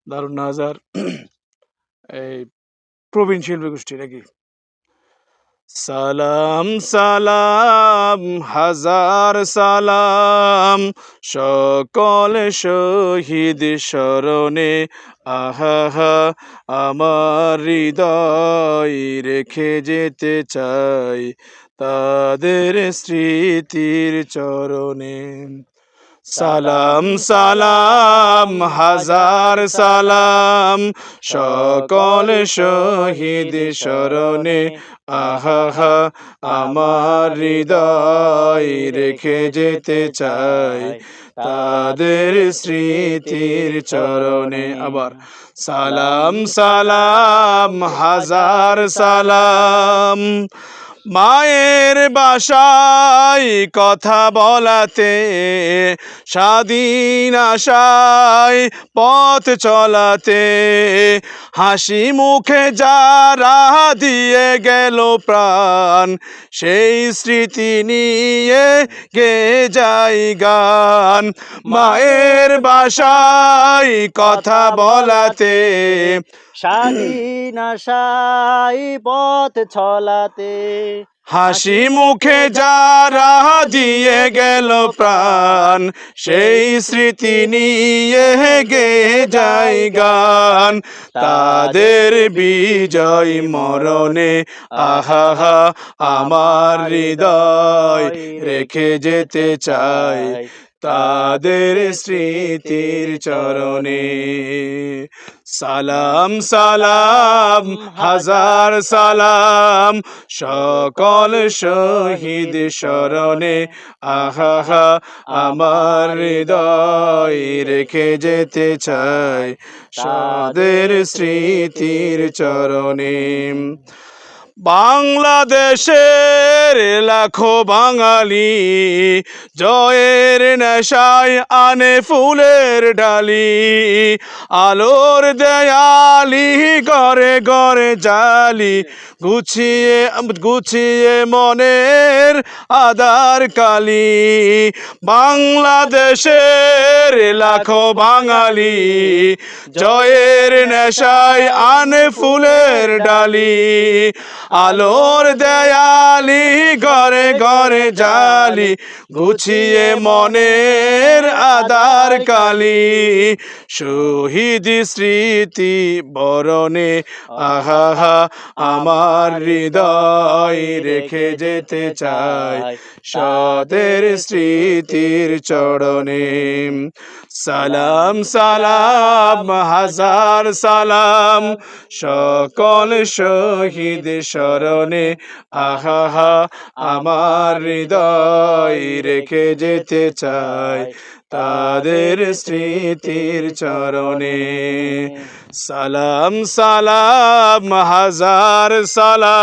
দারুন নাজার এই প্রবীণ শিল্পী গোষ্ঠী নাকি? সালাম সালাম হাজার সালাম সকল শহীদ স্মরণে, আহা আমার হৃদয় রেখে যেতে চাই তাদের স্মৃতির চরণে। সালাম সালাম হাজার সালাম সকল শহীদ স্মরণে, আহা আমার হৃদয় রেখে যেতে চাই তাদের স্মৃতির চরণে। আবার সালাম সালাম হাজার সালাম মায়ের বাসায় কথা বলাতে, স্বাধীন আশায় পথ চলাতে, হাসি মুখে যারা দিয়ে গেল প্রাণ, সেই স্মৃতি নিয়ে গে যাই গান। মায়ের বাসায় কথা বলাতে, স্বাধীন আশায় পথ চলাতে, হাসি মুখে যারা দিয়ে গেল প্রাণ, সেই স্মৃতি নিয়ে গে যাই গান। তাদের বিজয় মরণে, আহা আমার হৃদয় রেখে যেতে চাই তাদের স্মৃতির চরণে। সালাম সালাম হাজার সালাম সকল শহীদ স্মরণে, আহা আমার হৃদয় রেখে যেতে চাই তাদের স্মৃতির চরণে। বাংলাদেশের লাখো বাঙালি জয়ের নেশায় আনে ফুলের ডালি, আলোর দেয়ালি ঘরে ঘরে জালি, গুছিয়ে গুছিয়ে মনের আধার কালি। বাংলাদেশের লাখো বাঙালি জয়ের নেশায় আনে ফুলের ডালি, আলোর দেয়ালি ঘরে ঘরে জালি, গুছিয়ে মনের আধার কালি। শহীদ স্মৃতি বরণে, আহা আমার হৃদয় রেখে যেতে চাই তাদের স্মৃতির চরণে। সালাম সালাম হাজার সালাম সকল শহীদ স্মরণে, আহা আমার হৃদয় রেখে যেতে চাই তাদের স্মৃতির চরণে। সালাম সালাম হাজার সালাম।